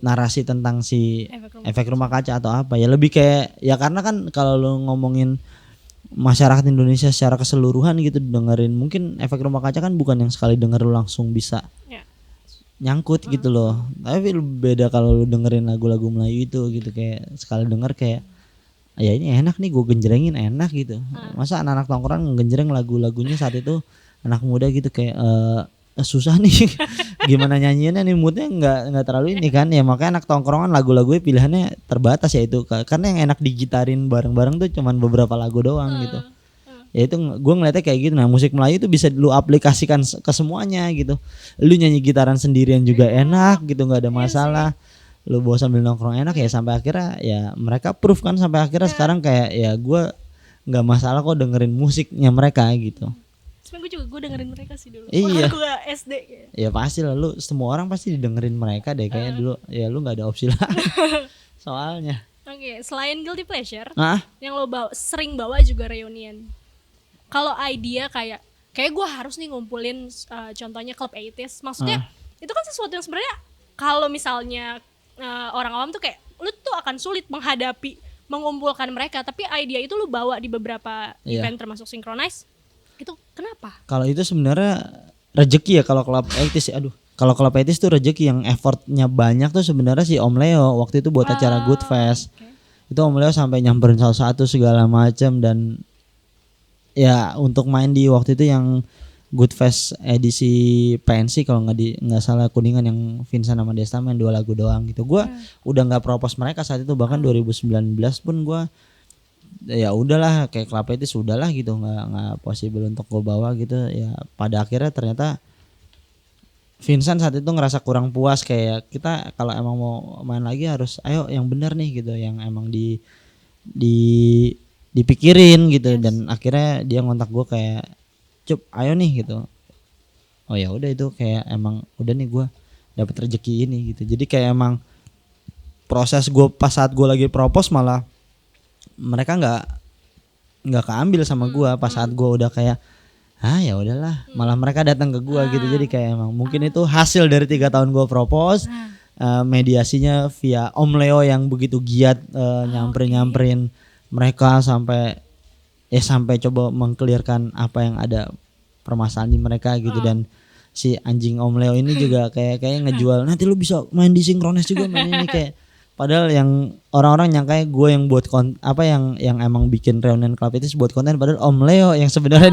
narasi tentang si efek rumah kaca atau apa. Ya lebih kayak ya karena kan kalau lu ngomongin masyarakat Indonesia secara keseluruhan gitu dengerin mungkin efek rumah kaca kan bukan yang sekali denger lu langsung bisa nyangkut gitu loh. Tapi beda kalau lu dengerin lagu-lagu Melayu itu gitu, kayak sekali denger kayak ya ini enak nih gue genjrengin enak gitu. Masa anak-anak tongkrongan ngegenjreng lagu-lagunya saat itu anak muda gitu kayak susah nih gimana nyanyiinnya nih, moodnya nggak terlalu ini kan. Ya makanya anak tongkrongan lagu-lagunya pilihannya terbatas ya itu, karena yang enak digitarin bareng-bareng tuh cuman beberapa lagu doang gitu. Ya itu gue ngeliatnya kayak gitu. Nah musik Melayu itu bisa lu aplikasikan ke semuanya gitu. Lu nyanyi gitaran sendirian juga enak gitu, nggak ada masalah. Lu bawa sambil nongkrong enak ya, sampai akhirnya ya mereka proof kan, sampai akhirnya sekarang kayak ya gue nggak masalah kok dengerin musiknya mereka gitu. Sebenernya gue dengerin mereka sih dulu. Iya. Gue SD. Ya pasti lah, lu semua orang pasti didengerin mereka deh kayaknya dulu. Ya lu nggak ada opsi lain. Soalnya. Oke, selain guilty pleasure, yang lo sering bawa juga reunion. Kalau idea kayak gue harus nih ngumpulin contohnya Club 80s. Maksudnya itu kan sesuatu yang sebenarnya kalau misalnya orang awam tuh kayak lu tuh akan sulit mengumpulkan mereka, tapi idea itu lu bawa di beberapa event termasuk Synchronize. Itu kenapa? Kalau itu sebenarnya rezeki ya kalau Club 80s. Kalau Club 80s tuh rezeki, yang effortnya banyak tuh sebenarnya si Om Leo waktu itu buat acara Good Fest. Itu Om Leo sampai nyamperin satu-satu segala macam, dan ya untuk main di waktu itu yang Good Fest edisi PNC kalau nggak salah Kuningan, yang Vincent sama Desta main 2 lagu doang gitu. Gue udah nggak propose mereka saat itu, bahkan 2019 pun gue ya udahlah kayak Club 80s sudahlah gitu, nggak possible untuk gue bawa gitu. Ya pada akhirnya ternyata Vincent saat itu ngerasa kurang puas, kayak kita kalau emang mau main lagi harus ayo yang benar nih gitu, yang emang dipikirin gitu. Dan akhirnya dia ngontak gue kayak Cup ayo nih gitu. Oh ya udah, itu kayak emang udah nih gue dapet rezeki ini gitu. Jadi kayak emang proses gue pas saat gue lagi propose malah mereka nggak keambil sama gue. Pas saat gue udah kayak ya udahlah, malah mereka datang ke gue gitu. Jadi kayak emang mungkin itu hasil dari 3 tahun gue propose, mediasinya via Om Leo yang begitu giat nyamperin mereka sampai coba mengkelirkan apa yang ada permasalahan di mereka gitu. Dan si anjing Om Leo ini juga kayak ngejual nanti lu bisa main di Synchronize juga main ini, kayak Padahal yang orang-orang nyangka gue yang buat yang emang bikin reunion club itu buat konten, padahal Om Leo yang sebenarnya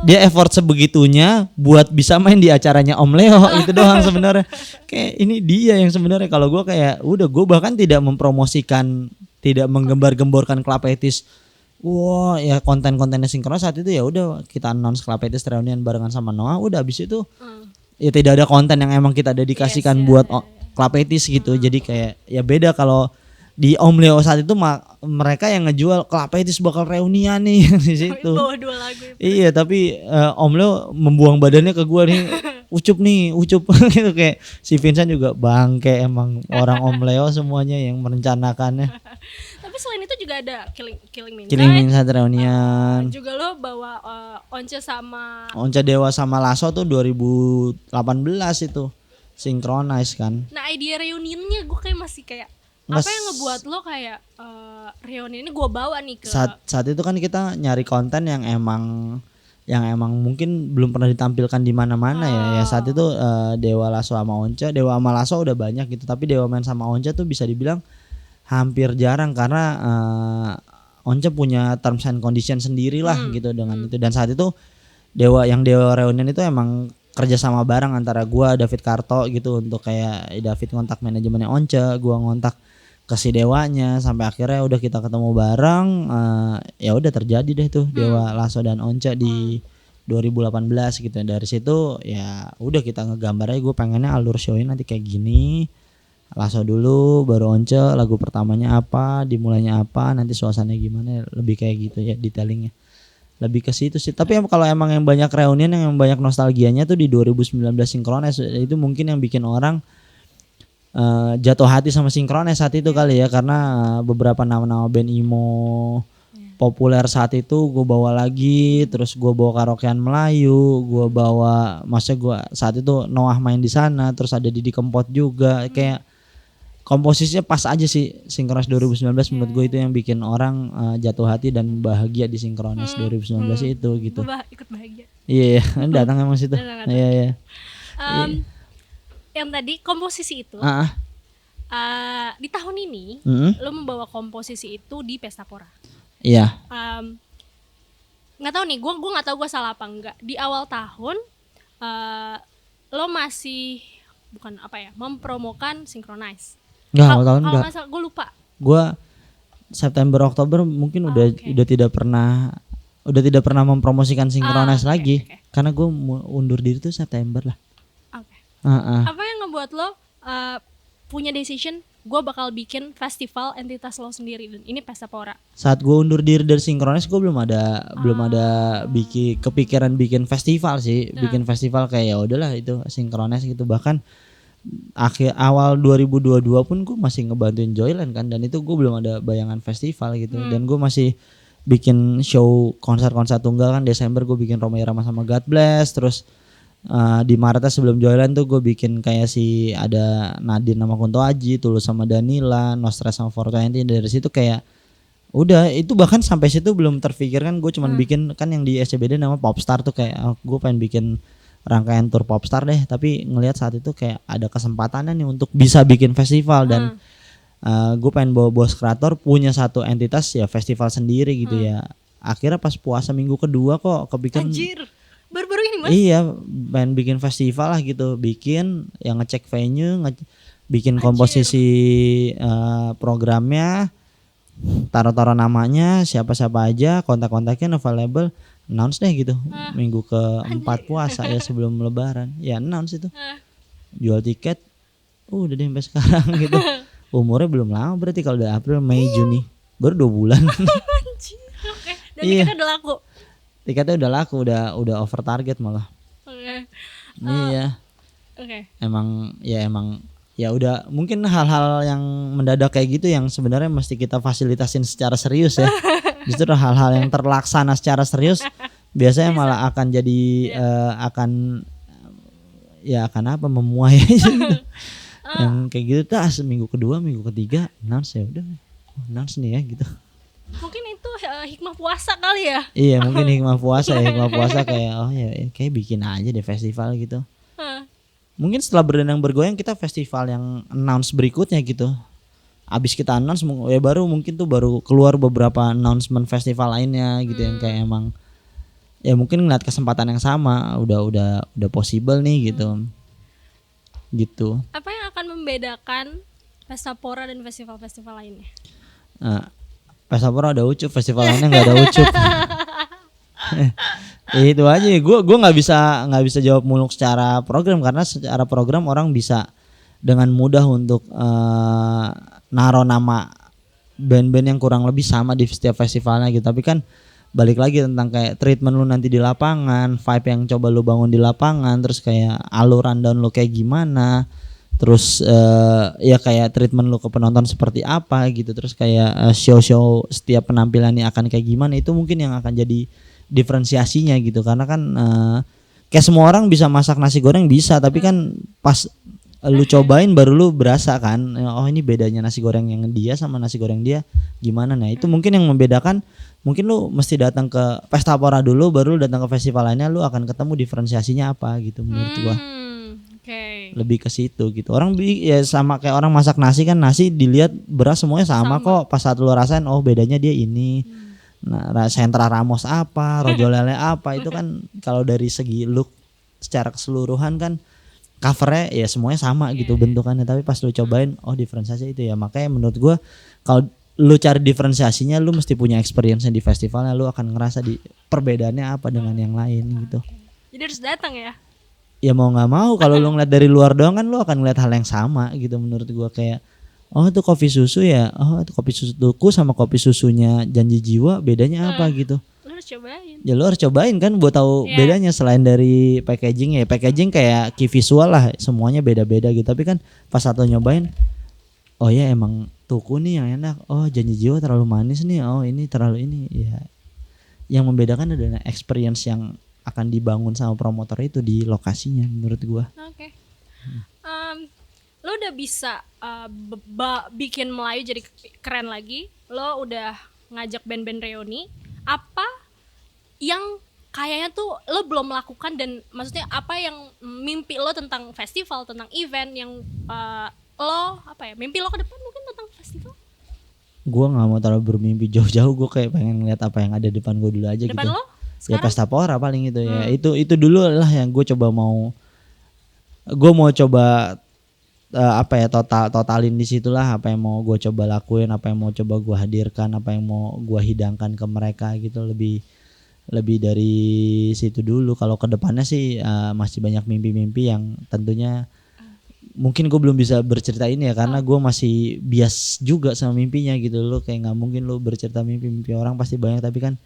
dia effort sebegitunya buat bisa main di acaranya Om Leo itu doang sebenarnya. Kayak ini dia yang sebenarnya, kalau gue kayak udah, gue bahkan tidak mempromosikan, tidak menggembar-gemborkan Club Etis. Wah, ya konten-kontennya sinkronis saat itu ya udah kita announce Club Etis reunion barengan sama Noah, udah habis itu ya tidak ada konten yang emang kita dedikasikan buat Club Etis gitu. Jadi kayak ya beda kalau di Om Leo saat itu mereka yang ngejual Club Etis bakal reunian nih di situ. Bawa 2 lagu itu. Iya, tapi Om Leo membuang badannya ke gua nih. Ucup gitu, kayak si Vincent juga bangke emang orang Om Leo semuanya yang merencanakannya. Tapi selain itu juga ada Killing Me Inside reunian. juga lo bawa Once sama Once Dewa sama Lasso tuh 2018 itu synchronize kan. Nah, idea reunionnya gue kayak masih kayak apa yang ngebuat lo kayak reunion ini gue bawa nih ke saat itu kan kita nyari konten yang emang mungkin belum pernah ditampilkan di mana-mana ya. Ya saat itu Dewa Lasso sama Once, Dewa sama Lasso udah banyak gitu, tapi Dewa Main sama Once tuh bisa dibilang hampir jarang karena Once punya terms and condition sendiri lah gitu dengan itu. Dan saat itu Dewa reunion itu emang kerja sama bareng antara gua, David Karto gitu, untuk kayak David ngontak manajemennya Once, gua ngontak ke si Dewanya, sampai akhirnya udah kita ketemu bareng. Ya udah terjadi deh tuh Dewa Lasso dan Once di 2018 gitu. Dari situ ya udah kita ngegambar aja, gue pengennya alur show-nya nanti kayak gini. Lasso dulu baru Once, lagu pertamanya apa, dimulainya apa, nanti suasananya gimana, lebih kayak gitu ya detailingnya. Lebih ke situ sih. Tapi kalau emang yang banyak reunion yang banyak nostalgianya tuh di 2019 Synchronize, itu mungkin yang bikin orang jatuh hati sama Synchronize saat itu kali ya, karena beberapa nama-nama band emo populer saat itu gue bawa lagi, terus gue bawa karaokean Melayu, gue bawa, maksudnya gue saat itu Noah main di sana, terus ada Didi Kempot juga, kayak komposisinya pas aja sih Synchronize 2019 menurut gue. Itu yang bikin orang jatuh hati dan bahagia di Synchronize 2019 itu gitu. Ikut bahagia. Iya, datang emang situ. Iya. Yang tadi komposisi itu di tahun ini lo membawa komposisi itu di Pesta Pora. Iya. Nggak tahu nih, gue nggak tahu gue salah apa enggak. Di awal tahun lo masih mempromokan Synchronize. Enggak, awal tahun enggak. Kalau gue lupa. Gue September Oktober mungkin udah tidak pernah mempromosikan Synchronize lagi. Karena gue undur diri tuh September lah. Apa yang ngebuat lo punya decision gue bakal bikin festival entitas lo sendiri, dan ini Pesta Pora? Saat gue undur diri dari Synchronize, gue belum ada kepikiran bikin festival sih. Bikin festival kayak ya udahlah itu Synchronize gitu. Bahkan awal 2022 pun gue masih ngebantuin Joyland kan, dan itu gue belum ada bayangan festival gitu. Dan gue masih bikin show konser-konser tunggal kan. Desember gue bikin Roma Irama sama God Bless, terus di Maretnya sebelum Joyland tuh gue bikin kayak ada Nadine sama Kunto Aji, Tulus sama Danila, No Stress sama 420. Dari situ kayak udah, itu bahkan sampai situ belum terfikirkan. Gue cuman bikin kan yang di SCBD nama Popstar tuh, kayak gue pengen bikin rangkaian tour Popstar deh, tapi ngelihat saat itu kayak ada kesempatannya nih untuk bisa bikin festival. Dan gue pengen bawa bos kreator punya satu entitas ya festival sendiri gitu ya. Akhirnya pas puasa minggu kedua kok kepikiran, anjir, baru-baru ini Mas? Iya, pengen bikin festival lah gitu. Bikin yang ngecek venue, bikin komposisi programnya, taruh-taruh namanya, siapa-siapa aja, kontak-kontaknya available, announce deh gitu. Minggu ke-4 puasa ya sebelum lebaran. Ya announce itu. Jual tiket udah deh sampai sekarang gitu. Umurnya belum lama berarti, kalau udah April, Mei, Juni, baru 2 bulan. Dan tiketnya udah laku. Tiketnya udah laku, udah over target malah. Iya. Emang ya udah, mungkin hal-hal yang mendadak kayak gitu yang sebenarnya mesti kita fasilitasin secara serius ya. Justru hal-hal yang terlaksana secara serius biasanya malah akan jadi akan memuai aja gitu. Yang kayak gitu minggu kedua, minggu ketiga announce, ya udah announce nih ya gitu. Mungkin itu hikmah puasa kali ya. Iya, mungkin hikmah puasa kayak kayak bikin aja deh festival gitu. Mungkin setelah berdendang bergoyang kita festival yang announce berikutnya gitu. Abis kita announce ya baru mungkin tuh baru keluar beberapa announcement festival lainnya gitu yang kayak emang ya mungkin ngeliat kesempatan yang sama udah possible nih gitu. Apa yang akan membedakan Pesta Pora dan festival-festival lainnya? Pesta Pora ada ucup, festival lainnya nggak ada ucup. Itu aja. Gue nggak bisa jawab muluk secara program karena secara program orang bisa dengan mudah untuk naro nama band-band yang kurang lebih sama di setiap festivalnya gitu. Tapi kan balik lagi tentang kayak treatment lu nanti di lapangan, vibe yang coba lu bangun di lapangan, terus kayak alur rundown lu kayak gimana, terus ya kayak treatment lu ke penonton seperti apa gitu, terus kayak show setiap penampilannya akan kayak gimana, itu mungkin yang akan jadi diferensiasinya gitu. Karena kan kayak semua orang bisa masak nasi goreng bisa, tapi kan pas lu cobain baru lu berasa kan, oh ini bedanya nasi goreng yang dia sama nasi goreng dia gimana. Nah itu mungkin yang membedakan. Mungkin lu mesti datang ke Pesta Pora dulu baru lu datang ke festival lainnya, lu akan ketemu diferensiasinya apa gitu menurut gua. Lebih ke situ gitu. Orang ya sama kayak orang masak nasi kan, nasi dilihat beras semuanya sama kok, pas saat lu rasain oh bedanya dia ini. Nah, sentra Ramos apa, Rojo Lele apa, itu kan kalau dari segi look secara keseluruhan kan covernya ya semuanya sama gitu bentukannya, tapi pas lu cobain oh diferensiasi itu ya. Makanya menurut gua kalau lu cari diferensiasinya lu mesti punya experience di festivalnya, lu akan ngerasa di perbedaannya apa dengan yang lain gitu. Jadi harus datang ya. Ya mau nggak mau, kalau lu ngeliat dari luar doang kan lu akan ngeliat hal yang sama gitu menurut gua. Kayak oh itu kopi susu ya, oh itu kopi susu tuku sama kopi susunya Janji Jiwa bedanya apa gitu. Lu harus cobain. Ya lu harus cobain kan buat tahu bedanya. Selain dari packaging ya, packaging kayak key visual lah, semuanya beda-beda gitu. Tapi kan pas satu nyobain, oh ya emang tuku nih yang enak, oh Janji Jiwa terlalu manis nih, oh ini terlalu ini ya. Yang membedakan adalah experience yang akan dibangun sama promotor itu di lokasinya menurut gua. Oke. Lo udah bisa bikin Melayu jadi keren lagi. Lo udah ngajak band-band reuni. Apa yang kayaknya tuh lo belum lakukan, dan maksudnya apa yang mimpi lo tentang festival, tentang event yang mimpi lo ke depan mungkin tentang festival? Gue nggak mau terlalu bermimpi jauh-jauh, gue kayak pengen ngeliat apa yang ada depan gue dulu aja depan gitu. Lo ya Pesta Pora paling itu ya. Itu dulu lah yang gue mau coba totalin di situlah apa yang mau gue coba lakuin, apa yang mau coba gue hadirkan, apa yang mau gue hidangkan ke mereka gitu. Lebih dari situ dulu. Kalau ke depannya sih masih banyak mimpi-mimpi yang tentunya mungkin gue belum bisa bercerita ini ya, karena gue masih bias juga sama mimpinya gitu. Lo kayak nggak mungkin lo bercerita mimpi orang pasti banyak, tapi kan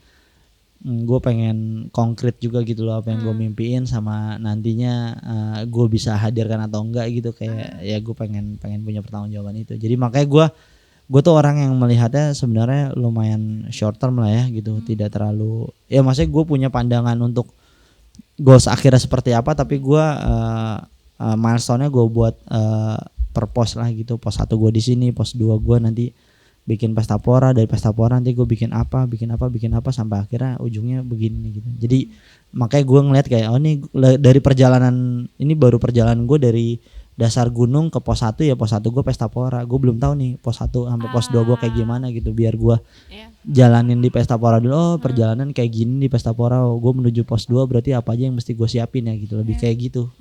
gue pengen konkret juga gitu loh apa yang gue mimpiin, sama nantinya gue bisa hadirkan atau enggak gitu. Kayak ya gue pengen punya pertanggungjawaban itu. Jadi makanya gue tuh orang yang melihatnya sebenarnya lumayan short term lah ya gitu. Tidak terlalu ya, maksudnya gue punya pandangan untuk goals akhirnya seperti apa, tapi gue milestone-nya gue buat per pos lah gitu. Pos 1 gue di sini, pos 2 gue nanti bikin Pesta Pora, dari Pesta Pora nanti gue bikin apa sampai akhirnya ujungnya begini gitu. Jadi makanya gue ngeliat kayak oh nih dari perjalanan ini baru perjalanan gue dari dasar gunung ke pos 1 ya, pos 1 gue Pesta Pora. Gue belum tahu nih pos 1 sampai pos 2 gue kayak gimana gitu, biar gue jalanin di Pesta Pora dulu. Oh perjalanan kayak gini di Pesta Pora, oh, gue menuju pos 2 berarti apa aja yang mesti gue siapin ya gitu. Lebih kayak gitu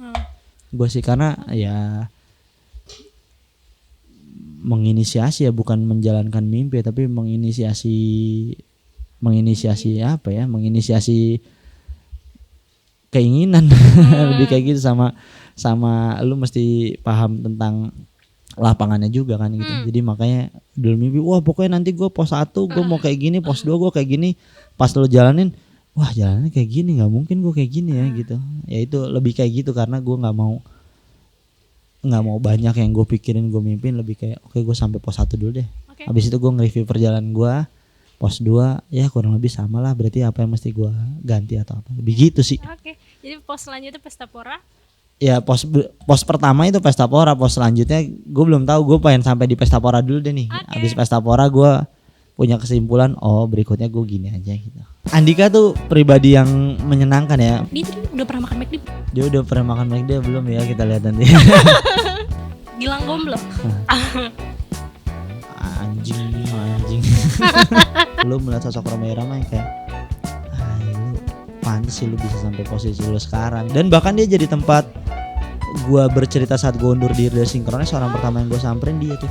gue sih, karena ya menginisiasi ya, bukan menjalankan mimpi tapi menginisiasi apa ya, menginisiasi keinginan. Lebih kayak gitu, sama lu mesti paham tentang lapangannya juga kan gitu. Jadi makanya dulu mimpi wah pokoknya nanti gue pos 1 gue mau kayak gini, pos 2 gue kayak gini. Pas lu jalanin wah jalannya kayak gini, nggak mungkin gue kayak gini ya gitu. Ya itu lebih kayak gitu, karena gue nggak mau banyak yang gue pikirin, gue mimpin. Lebih kayak oke, gue sampai pos 1 dulu deh. Habis itu gue nge-review perjalanan gue. Pos 2 ya kurang lebih sama lah, berarti apa yang mesti gue ganti atau apa. Lebih gitu sih. Jadi pos selanjutnya Pesta Pora. Ya pos pertama itu Pesta Pora, pos selanjutnya gue belum tahu. Gue pengen sampai di Pesta Pora dulu deh nih. Habis Pesta Pora gue punya kesimpulan, oh berikutnya gue gini aja gitu. Andika tuh pribadi yang menyenangkan ya. Dia udah pernah makan McD? Dia udah pernah makan McD belum ya, kita lihat nanti. Gilang Gomblo. Anjing. Lu melihat sosok Rhoma Irama yang kayak lu pantes sih lu bisa sampai posisi lu sekarang. Dan bahkan dia jadi tempat gua bercerita saat gua undur diri dari Synchronize. Orang pertama yang gua samperin dia tuh.